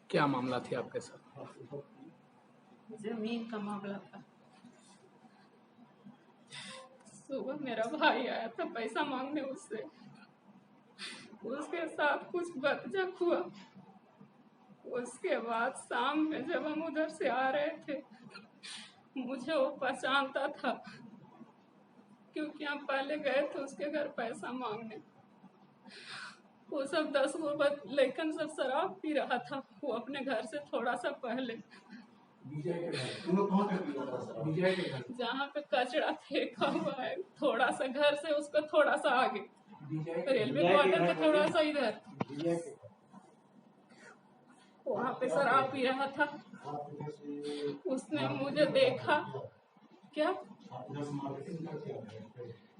क्या मामला थी आपके साथ? जमीन का मामला था। सुबह मेरा भाई आया था पैसा मांगने उससे, उसके साथ कुछ बकझक हुआ। उसके बाद शाम में जब हम उधर से आ रहे थे, मुझे वो पहचानता था क्योंकि हम पहले गए थे उसके घर पैसा मांगने। वो सब 10 गो लेकिन सब शराब पी रहा था। वो अपने घर से थोड़ा सा पहले जहाँ पे कचरा फेंका हुआ है, थोड़ा सा घर से उसको थोड़ा सा आगे, रेलवे क्वार्टर के थोड़ा सा इधर, वहाँ पे शराब पी रहा था। उसने मुझे देखा। क्या?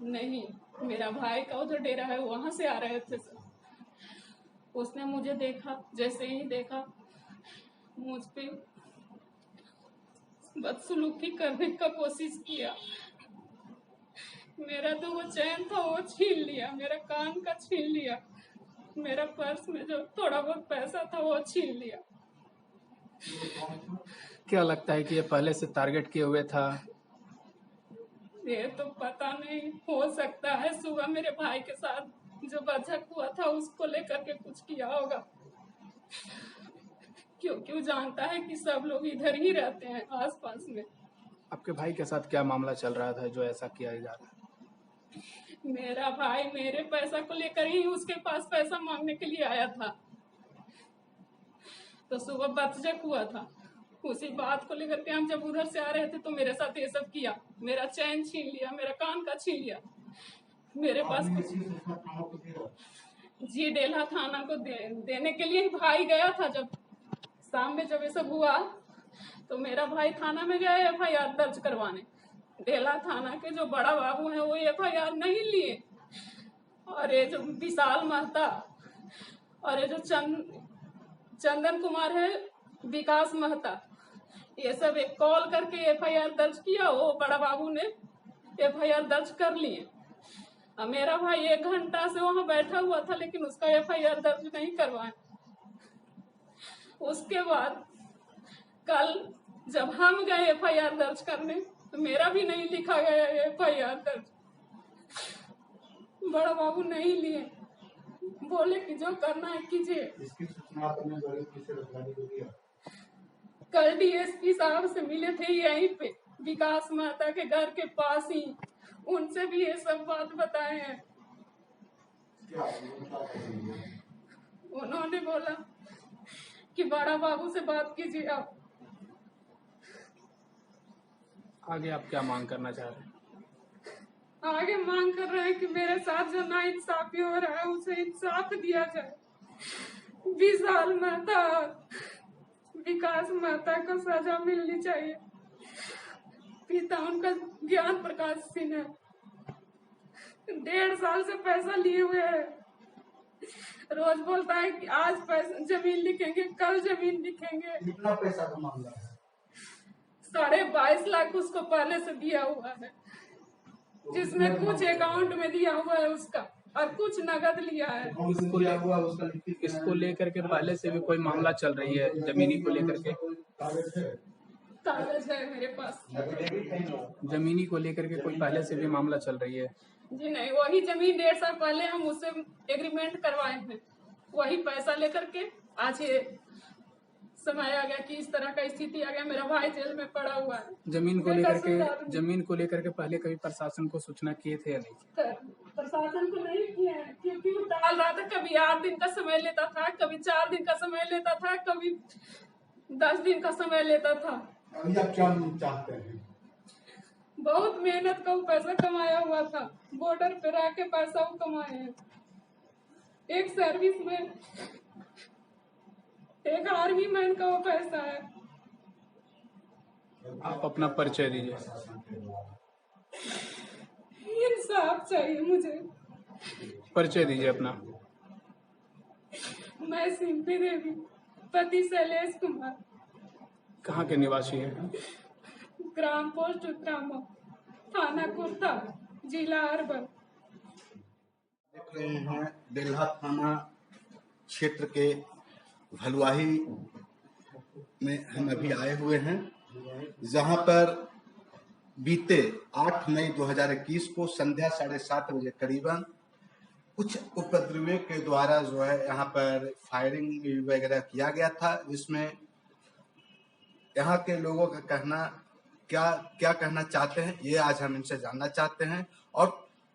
नहीं, मेरा भाई का उधर डेरा है, वहां से आ रहे थे सब। उसने मुझे देखा, जैसे ही देखा मुझ पे बदसलूकी करने का कोशिश किया। मेरा तो वो चैन था वो छीन लिया, मेरा कान का छीन लिया, मेरा पर्स में जो थोड़ा बहुत पैसा था वो छीन लिया। क्या लगता है कि ये पहले से टारगेट किए हुए था? ये तो पता नहीं, हो सकता है सुबह मेरे भाई के साथ जो बचक हुआ था उसको लेकर के कुछ किया होगा, क्योंकि वो जानता है कि सब लोग इधर ही रहते हैं आसपास में। आपके भाई के साथ क्या मामला चल रहा था जो ऐसा किया जा रहा है? मेरा भाई मेरे पैसा को लेकर ही उसके पास पैसा मांगने के लिए आया था, तो सुबह बचक हुआ था। उसी बात को लेकर के हम जब उधर से आ रहे थे तो मेरे साथ ये सब किया, मेरा चैन छीन लिया, मेरा कान का छीन लिया। मेरे पास जी डेल्हा थाना को देने के लिए भाई गया था। जब शाम में जब ये सब हुआ तो मेरा भाई थाना में गया एफआईआर दर्ज करवाने। डेल्हा थाना के जो बड़ा बाबू हैं वो एफआईआर नहीं लिए, और ये जो विशाल महता और ये जो चंदन कुमार है, विकास महता, ये सब एक कॉल करके एफआईआर दर्ज किया। वो बड़ा बाबू ने एफआईआर दर्ज कर लिए। मेरा भाई 1 घंटा से वहां बैठा हुआ था लेकिन उसका एफआईआर दर्ज नहीं करवाए। उसके बाद कल जब हम गए एफआईआर दर्ज करने तो मेरा भी नहीं लिखा गया एफआईआर दर्ज। बड़ा बाबू नहीं लिए, बोले कि जो करना है कीजिए। इसकी सूचना आपने किसे अधिकारी को दिया? कल डीएसपी साहब से मिले थे यहीं पे विकास महता के घर के पास ही, उनसे भी ये सब बात बताए हैं। उन्होंने बोला कि बड़ा बाबू से बात कीजिए आप। आगे आप क्या मांग करना चाह रहे हैं? आगे मांग कर रहे हैं कि मेरे साथ जो नाइंसाफी हो रहा है उसे इंसाफ दिया जाए। विशाल महता, विकास महता को सजा मिलनी चाहिए। पिता उनका ज्ञान प्रकाश सिंह है, 1.5 साल से पैसा लिए हुए है। रोज बोलता है कि आज पैसा जमीन लिखेंगे, कल जमीन लिखेंगे। कितना पैसा का मामला है? 22.5 लाख उसको पहले से दिया हुआ है, जिसमें कुछ अकाउंट में दिया हुआ है उसका और कुछ नगद लिया है। इसको लेकर के पहले से भी कोई मामला चल रही है? जमीनी को लेकर के कागज है मेरे पास। जमीनी को लेकर के कोई पहले से भी मामला चल रही है? जी नहीं, वही जमीन 1.5 साल पहले हम उससे एग्रीमेंट करवाए थे, वही पैसा लेकर के आज ये समय आ गया कि इस तरह का स्थिति आ गया। मेरा भाई जेल में पड़ा हुआ है। जमीन को लेकर के पहले कभी प्रशासन को सूचना किए थे या नहीं? प्रशासन को नहीं किया है क्योंकि वो टाल रहा था। कभी 8 दिन का समय लेता था, कभी 4 दिन का समय लेता था, कभी 10 दिन का समय लेता था। अभी आप क्या चाहते हैं? बहुत मेहनत का वो पैसा कमाया हुआ था, बॉर्डर पे रह के पैसा वो कमाए हैं। एक सर्विस में, एक आर्मी मैन का वो पैसा है। आप अपना परिचय दीजिए। इंसाफ चाहिए मुझे। परिचय दीजिए अपना। मैं सिंपी देवी, पति शैलेश कुमार, कहाँ के निवासी हैं? ग्राम पोस्ट उत्तराम, थाना कुर्ता, जिला अरवल। देख रहे हैं डेल्हा थाना क्षेत्र के भलुआही में हम अभी आए हुए हैं, जहां पर बीते 8 मई 2021 को संध्या 7:30 बजे करीबन कुछ उपद्रवियों के द्वारा जो है यहाँ पर फायरिंग वगैरह किया गया था, जिसमें यहाँ के लोगों का कहना क्या कहना चाहते हैं ये आज हम इनसे जानना चाहते हैं, और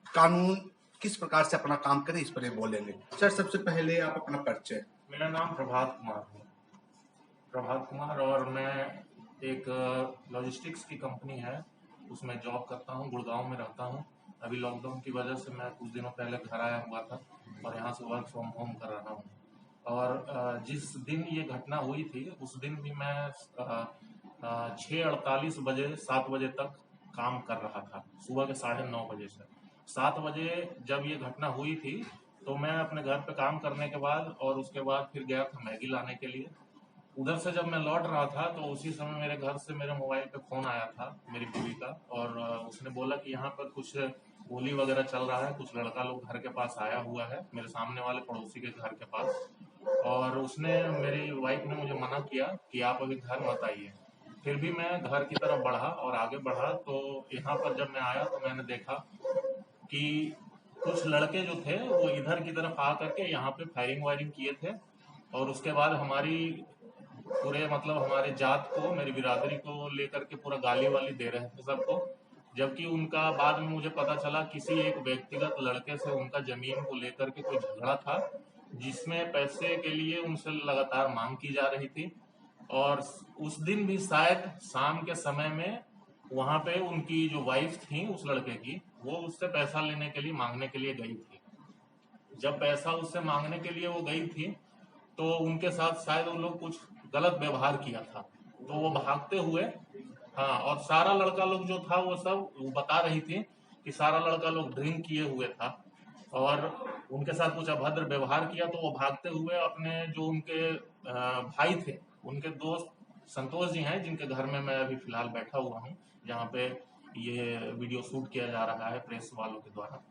कानून किस प्रकार से अपना काम करे इस पर ये बोलेंगे। सर, सबसे पहले आप अपना परिचय। मेरा नाम प्रभात कुमार है। प्रभात कुमार, और मैं एक लॉजिस्टिक्स की कंपनी है उसमें जॉब करता हूँ, गुड़गांव में रहता हूँ। अभी लॉकडाउन की वजह से मैं कुछ दिनों पहले घर आया हुआ था और यहाँ से वर्क फ्रॉम होम कर रहा हूँ। और जिस दिन ये घटना हुई थी उस दिन भी मैं 6:48 बजे 7 बजे तक काम कर रहा था, सुबह के 9:30 बजे से। 7 बजे जब ये घटना हुई थी तो मैं अपने घर पे काम करने के बाद और उसके बाद फिर गया था मैगी लाने के लिए। उधर से जब मैं लौट रहा था तो उसी समय मेरे घर से मेरे मोबाइल पे फोन आया था मेरी बीवी का, और उसने बोला कि यहाँ पर कुछ गोली वगैरह चल रहा है, कुछ लड़का लोग घर के पास आया हुआ है, मेरे सामने वाले पड़ोसी के घर के पास। और उसने, मेरी वाइफ ने मुझे मना किया कि आप अभी घर मत आइए। फिर भी मैं घर की तरफ बढ़ा और आगे बढ़ा, तो यहाँ पर जब मैं आया तो मैंने देखा कि कुछ लड़के जो थे वो इधर की तरफ आ करके यहाँ पे फायरिंग वायरिंग किए थे। और उसके बाद हमारी पूरे मतलब हमारे जात को, मेरी बिरादरी को लेकर के पूरा गाली वाली दे रहे थे सबको। जबकि उनका बाद में मुझे पता चला किसी एक व्यक्तिगत लड़के से उनका जमीन को लेकर के कोई झगड़ा था, जिसमें पैसे के लिए उनसे लगातार मांग की जा रही थी। और उस दिन भी शायद शाम के समय में वहां पे उनकी जो वाइफ थी उस लड़के की, वो उससे पैसा लेने के लिए, मांगने के लिए गई थी। जब पैसा उससे मांगने के लिए वो गई थी तो उनके साथ शायद उन लोग कुछ गलत व्यवहार किया था, तो वो भागते हुए, हाँ, और सारा लड़का लोग जो था वो सब, वो बता रही थी कि सारा लड़का लोग ड्रिंक किए हुए था और उनके साथ कुछ अभद्र व्यवहार किया। तो वो भागते हुए अपने जो उनके भाई थे, उनके दोस्त संतोष जी हैं, जिनके घर में मैं अभी फिलहाल बैठा हुआ हूँ, जहाँ पे ये वीडियो शूट किया जा रहा है प्रेस वालों के द्वारा,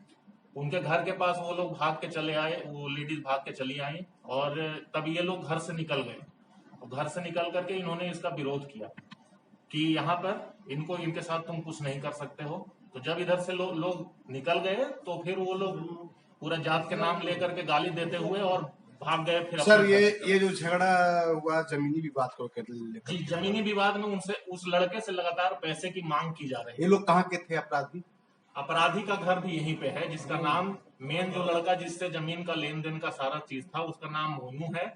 उनके घर के पास वो लोग भाग के चले आए, वो लेडीज भाग के चली आई। और तब ये लोग घर से निकल गए, और घर से निकल करके इन्होंने इसका विरोध किया कि यहाँ पर इनको, इनके साथ तुम कुछ नहीं कर सकते हो। तो जब इधर से लोग निकल गए तो फिर वो लोग पूरा जात के नाम लेकर के गाली देते हुए और भाग गए। फिर सर, ये जो झगड़ा हुआ जमीनी विवाद को लेकर, जी, जमीनी विवाद में उनसे, उस लड़के से लगातार पैसे की मांग की जा रही है। ये लोग कहाँ के थे अपराधी? अपराधी का घर भी यहीं पे है, जिसका नाम, मेन जो लड़का जिससे जमीन का लेन देन का सारा चीज था, उसका नाम मोनू है।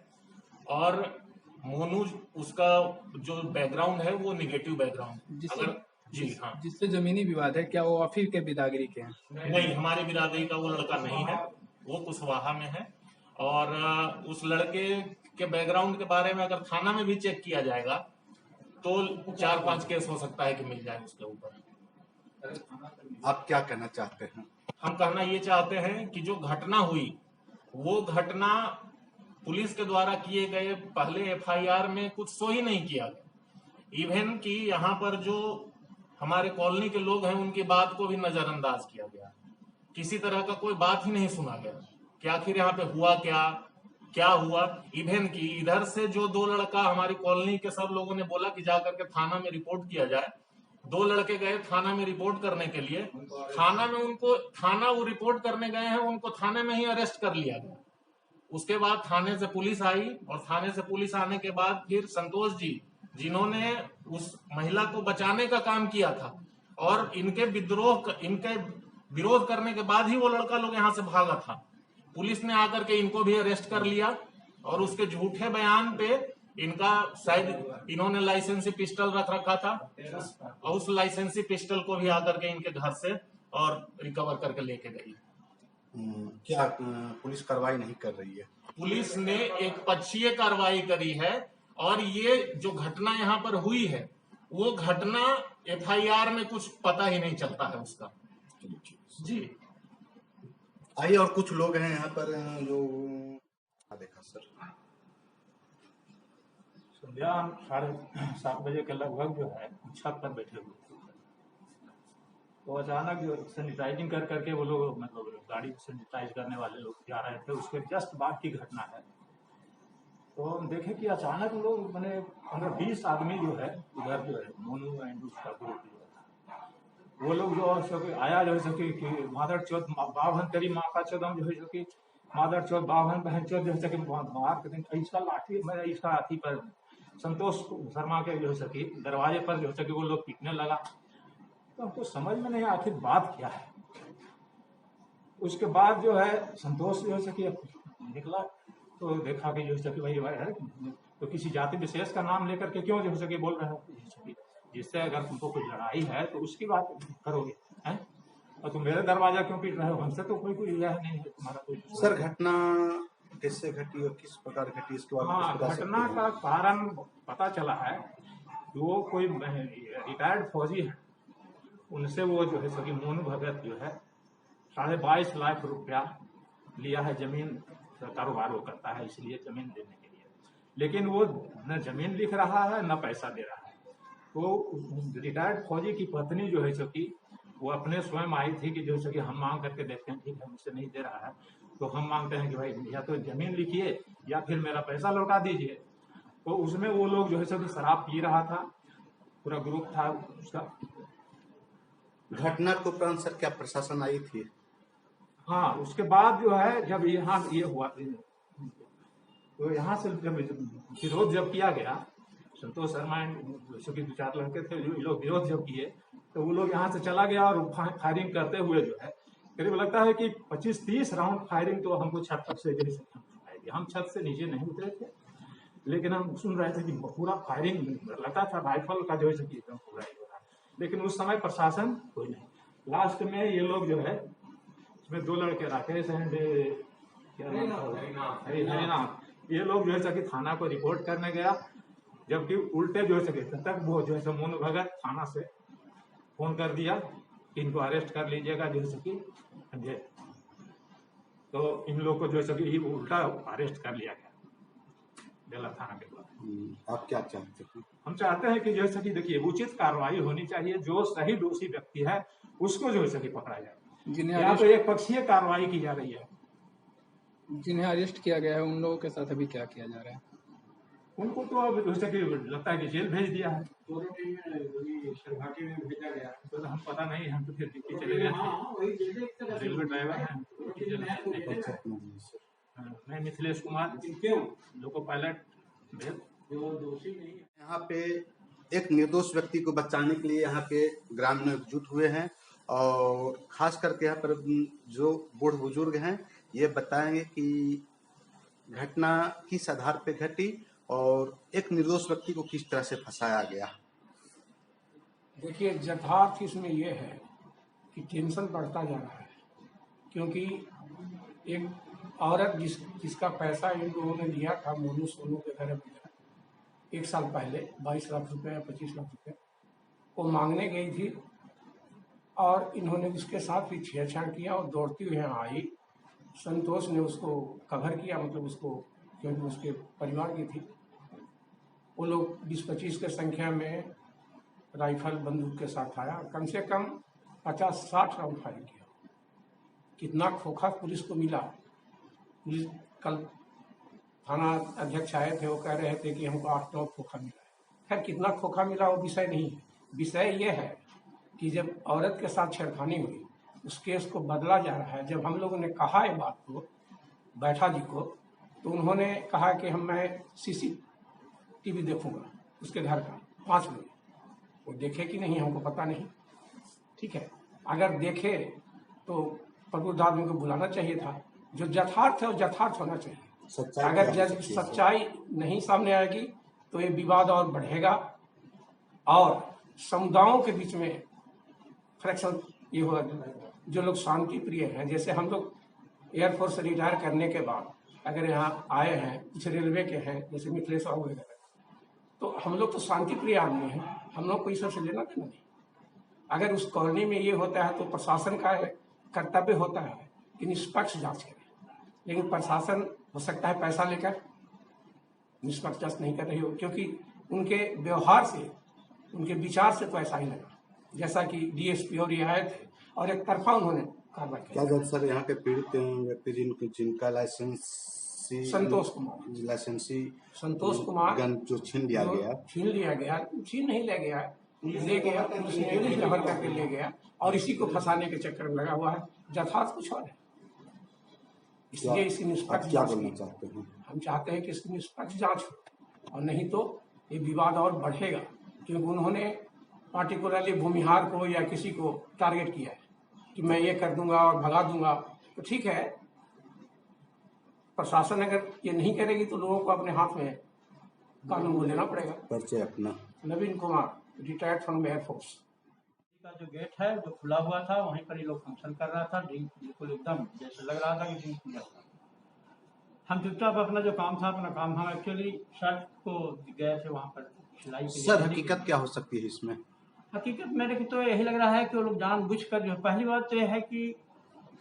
और मोनू, उसका जो बैकग्राउंड है वो निगेटिव बैकग्राउंड। अगर जी हाँ, जिससे जमीनी विवाद है, क्या वो अफीफ के बिरादरी के हैं? नहीं, हमारी बिरादरी का वो लड़का नहीं है, वो कुशवाहा में है। और उस लड़के के बैकग्राउंड के बारे में अगर थाना में भी चेक किया जाएगा तो 4-5 केस हो सकता है कि मिल जाए उसके ऊपर। आप क्या कहना चाहते हैं? हम कहना ये चाहते हैं कि जो घटना हुई वो घटना पुलिस के द्वारा किए गए पहले एफआईआर में कुछ सो ही नहीं किया गया। इवन कि यहाँ पर जो हमारे कॉलोनी के लोग हैं उनकी बात को भी नजरअंदाज किया गया, किसी तरह का कोई बात ही नहीं सुना गया कि आखिर यहाँ पे हुआ क्या हुआ। इवन कि इधर से जो 2 लड़का, हमारी कॉलोनी के सब लोगों ने बोला कि जाकर के थाना में रिपोर्ट किया जाए। 2 लड़के गए थाना में रिपोर्ट करने के लिए, थाना में उनको, थाना वो रिपोर्ट करने गए हैं, उनको थाने में ही अरेस्ट कर लिया गया। उसके बाद थाने से पुलिस आई, और थाने से पुलिस आने के बाद फिर संतोष जी, जिन्होंने उस महिला को बचाने का काम किया था, और इनके विरोध करने के बाद ही वो लड़का लोग यहाँ से भागा था, पुलिस ने आकर के इनको भी अरेस्ट कर लिया। और उसके झूठे बयान पे इनका, शायद इन्होंने लाइसेंसी पिस्टल रख रखा था, और उस लाइसेंसी पिस्टल को भी आकर के इनके घर से और रिकवर करके लेके गई। क्या पुलिस कार्रवाई नहीं कर रही है? पुलिस ने एक पक्षीय कार्रवाई करी है, और ये जो घटना यहाँ पर हुई है वो घटना एफआईआर में कुछ पता ही नहीं चलता है उसका। जी, आइए, और कुछ लोग हैं यहाँ पर जो देखा। सर, संध्या 7:30 बजे के लगभग जो है छत पर बैठे हुए थे, तो अचानक जो सैनिटाइजिंग कर करके वो लोग, मतलब गाड़ी सैनिटाइज करने वाले लोग जा रहे थे, उसके जस्ट बाद की घटना है। तो हम देखे कि अचानक लोग मैंने 15-20 आदमी जो है उधर जो है मोनू एंड उसका ग्रुप जो है वो लोग जो है सो कि आया जो है सो कि मादर चौथ बाभन तेरी माँ का चौदम जो है सो कि मादर चौथ बाभन बहन चौथ जो है सो कि मार के दिन इसका लाठी मेरा इसका हाथी पर संतोष शर्मा के जो है सो कि दरवाजे पर जो है सो कि वो लोग पीटने लगा। तो हमको समझ में नहीं आखिर बात क्या है। उसके बाद जो है संतोष जो है कि निकला तो देखा कि जो है कि भाई है तो किसी जाति विशेष का नाम लेकर के क्यों जो है कि बोल रहे हो, जिससे अगर तुमको कोई लड़ाई है तो उसकी बात करोगे हैं, और तुम मेरे दरवाजा क्यों पीट रहे हो, हमसे तो कोई यह नहीं है तुम्हारा कोई। सर घटना कैसे घटी और किस प्रकार घटी इसके बारे में हाँ, कुछ बता सकते घटना हैं? का कारण पता चला है कि वो कोई रिटायर्ड फौजी है, उनसे वो जो है सभी मोनू भगत जो है 22.5 लाख रुपया लिया है। जमीन का कारोबार वो करता है, इसलिए जमीन देने के लिए, लेकिन वो न जमीन लिख रहा है न पैसा दे रहा है। तो रिटायर्ड फौजी की पत्नी जो है सो कि वो अपने स्वयं आई थी कि जो है सो कि हम मांग करके देखते हैं, ठीक है मुझसे नहीं दे रहा है तो हम मांगते हैं कि भाई या तो जमीन लिखिए या फिर मेरा पैसा लौटा दीजिए। तो उसमें वो लोग जो है सो कि शराब पी रहा था, पूरा ग्रुप था उसका। घटना के उपरांत सर क्या प्रशासन आई थी? हाँ, उसके बाद जो है जब यहाँ ये हुआ तो यहाँ से जब विरोध जब किया गया, संतोष शर्मा जो कि 2-4 लड़के थे जो लोग विरोध जब किए तो वो लोग यहाँ से चला गया और फायरिंग करते हुए जो है करीब लगता है कि 25-30 राउंड फायरिंग तो हमको छत तक से जैसे हम छत से नीचे नहीं उतरे थे, लेकिन हम सुन रहे थे कि पूरा फायरिंग लगता था राइफल का जो है एकदम पूरा ही हो रहा। लेकिन उस समय प्रशासन कोई नहीं। लास्ट में ये लोग जो है इसमें 2 लड़के राकेश एंड हरिनाम, ये लोग जो है कि थाना को रिपोर्ट करने गया, जबकि उल्टे जो है तक वो जो है मोनू भगत थाना से फोन कर दिया कि इनको अरेस्ट कर लीजिएगा जो है कि समझे। तो इन लोग को जो है कि उल्टा अरेस्ट कर लिया गया बेला थाना के द्वारा। आप क्या चाहते हैं? हम चाहते हैं कि जो है कि देखिए उचित कार्रवाई होनी चाहिए, जो सही दोषी व्यक्ति है उसको जो है कि पकड़ा जाए, या तो एक पक्षीय कार्रवाई की जा रही है। जिन्हें अरेस्ट किया गया है उन लोगों के साथ अभी क्या किया जा रहा है? उनको तो अब जैसे कि लगता है कि जेल भेज दिया है, घाटी में भेजा गया तो हम पता नहीं, हम तो फिर ड्यूटी चले गए थे, रेलवे ड्राइवर हैं। मैं मिथिलेश कुमार, लोको पायलट जो दोषी नहीं है। यहाँ पे एक निर्दोष व्यक्ति को बचाने के लिए यहाँ पे ग्रामीण एकजुट हुए हैं और खास करके यहाँ पर जो बूढ़ बुजुर्ग हैं ये बताएंगे कि घटना किस आधार पे घटी और एक निर्दोष व्यक्ति को किस तरह से फंसाया गया। देखिए, यथार्थ इसमें यह है कि टेंशन बढ़ता जा रहा है, क्योंकि एक औरत जिसका पैसा इन लोगों ने लिया था मोनू सोनू के घर में 1 साल पहले 22 लाख रुपए या 25 लाख रुपए वो मांगने गई थी और इन्होंने उसके साथ भी छेड़छाड़ किया और दौड़ती हुई यहाँ आई। संतोष ने उसको कवर किया, मतलब उसको, क्योंकि उसके परिवार की थी। वो लोग 20-25 के संख्या में राइफल बंदूक के साथ आया, कम से कम 50-60 राउंड फायर किया। कितना खोखा पुलिस को मिला। पुलिस कल थाना अध्यक्ष आए थे, वो कह रहे थे कि हमको 8-9 खोखा मिला है। खैर कितना खोखा मिला वो विषय नहीं है, विषय ये है कि जब औरत के साथ छेड़खानी हुई उस केस को बदला जा रहा है। जब हम लोगों ने कहा ये बात को बैठा जी को, तो उन्होंने कहा कि मैं CCTV देखूंगा उसके घर का 5 बजे। वो देखे कि नहीं हमको पता नहीं, ठीक है। अगर देखे तो प्रबुद्ध आदमी को बुलाना चाहिए था। जो यथार्थ है वो यथार्थ होना चाहिए। अगर सच्चाई नहीं सामने आएगी तो ये विवाद और बढ़ेगा और समुदायों के बीच में फ्रैक्शन ये होगा। जो लोग शांति प्रिय हैं, जैसे हम लोग एयरफोर्स से रिटायर करने के बाद अगर यहाँ आए हैं, कुछ रेलवे के हैं जैसे मिथिलेश साहब वगैरह, तो हम लोग तो शांति प्रिय आदमी हैं, हम लोग को इस सबसे लेना देना नहीं। अगर उस कॉलोनी में ये होता है तो प्रशासन का कर्तव्य होता है कि निष्पक्ष जांच करे, लेकिन प्रशासन हो सकता है पैसा लेकर निष्पक्ष जांच नहीं कर रही हो, क्योंकि उनके व्यवहार से, उनके विचार से तो ऐसा ही लगा जैसा कि DSP और ये आए थे और एक तरफा उन्होंने कार्रवाई की। क्या जब सर यहाँ के पीड़ित व्यक्ति जिनका लाइसेंस लाइसेंसी संतोष कुमार। लाइसेंसी संतोष कुमार गन जो छीन लिया गया, छीन लिया गया, छीन नहीं ले गया, ले गया, उसने रिकवर करके ले गया और इसी को फंसाने के चक्कर में लगा हुआ है। यथार्थ कुछ और है, इसलिए इसकी आप निष्पक्ष क्या जांच बोलना की। चाहते हैं? हम चाहते हैं कि इसकी निष्पक्ष जांच हो, और नहीं तो ये विवाद और बढ़ेगा, क्योंकि उन्होंने पार्टिकुलरली भूमिहार को या किसी को टारगेट किया है कि मैं ये कर दूंगा और भगा दूंगा। तो ठीक है, प्रशासन अगर ये नहीं करेगी तो लोगों को अपने हाथ में कानून को लेना पड़ेगा। परिचय अपना। नवीन कुमार, रिटायर्ड फ्रॉम एयरफोर्स। का जो गेट है जो खुला हुआ था, वहीं पर ये लोग फंक्शन कर रहा था। ड्रिंक बिल्कुल एकदम जैसे लग रहा था कि ड्रिंक किया था। हम चुपचाप अपना जो काम था, अपना काम, हम एक्चुअली शर्ट को गए थे वहाँ पर सिलाई के लिए। सर हकीकत क्या हो सकती है इसमें? हकीकत मेरे को तो यही लग रहा है कि वो लोग जानबूझकर जो, पहली बात तो यह है कि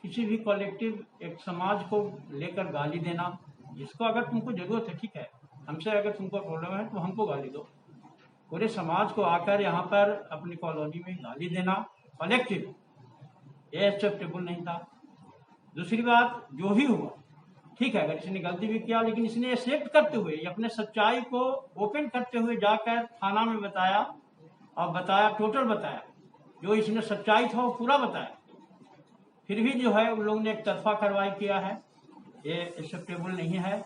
किसी भी कलेक्टिव एक समाज को लेकर गाली देना, जिसको अगर तुमको जरूरत है ठीक है, हमसे अगर तुमको प्रॉब्लम है तो हमको गाली दो। पूरे समाज को आकर यहाँ पर अपनी कॉलोनी में गाली देना कलेक्टिव, ये एक्सेप्टेबल नहीं था। दूसरी बात, जो भी हुआ ठीक है, अगर इसने गलती भी किया, लेकिन इसने एक्सेप्ट करते हुए, अपने सच्चाई को ओपन करते हुए जाकर थाना में बताया, और बताया, टोटल बताया, जो इसने सच्चाई था वो पूरा बताया। फिर भी जो है उन लोगों ने एक तरफा कार्रवाई किया है, ये एक्सेप्टेबल नहीं है।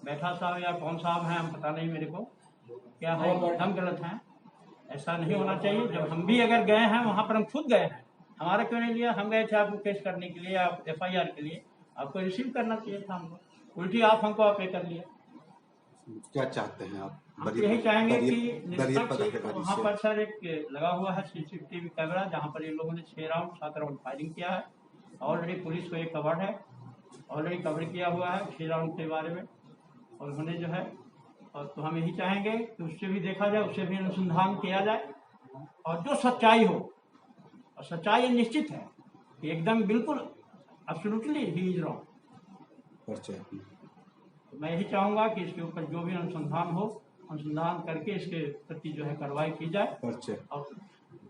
बैठा साहब या कौन साहब हैं, हम पता नहीं मेरे को क्या है, एकदम गलत है, ऐसा नहीं होना चाहिए। जब हम भी अगर गए हैं वहाँ पर, हम खुद गए हैं, हमारा क्यों नहीं लिया? हम गए थे आपको केस करने के लिए, आप FIR के लिए, आपको रिसीव करना चाहिए था हमको, उल्टी आप हमको पे कर लिया। क्या चाहते हैं आप? हम यही चाहेंगे कि बरीद निष्पक्ष पदाधिकारी वहाँ से। पर सर एक लगा हुआ है CCTV कैमरा, जहाँ पर ये लोगों ने 6 राउंड 7 राउंड फायरिंग किया है। ऑलरेडी पुलिस को एक कवर्ड है, ऑलरेडी कवर किया हुआ है 6 राउंड के बारे में, और उन्होंने जो है, और तो हम यही चाहेंगे कि उससे भी देखा जाए, उससे भी अनुसंधान किया जाए, और जो सच्चाई हो, और सच्चाई ये निश्चित है कि एकदम बिल्कुल एब्सोल्युटली ही इज रॉन्ग। परिचय अपना। तो मैं यही चाहूँगा कि इसके ऊपर जो भी अनुसंधान हो, अनुसंधान करके इसके प्रति जो है कार्रवाई की जाए। परिचय। और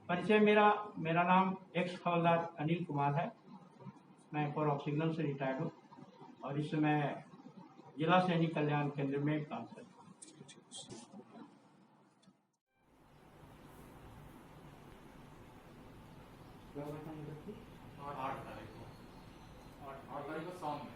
परिचय, मेरा नाम एक्स हवलदार अनिल कुमार है, मैं कोर ऑफ सिग्नल से रिटायर्ड हूँ, और इस समय जिला सैनिक कल्याण केंद्र में काम करता हूँ। आठ तारीख को शाम में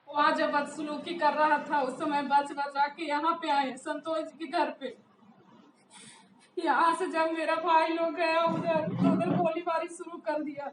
वहाँ जब बदसलूकी कर रहा था, उस समय बच बचा के यहाँ पे आए संतोष जी के घर पे। यहाँ से जब मेरा भाई लोग गया उधर, तो उधर गोलीबारी शुरू कर दिया।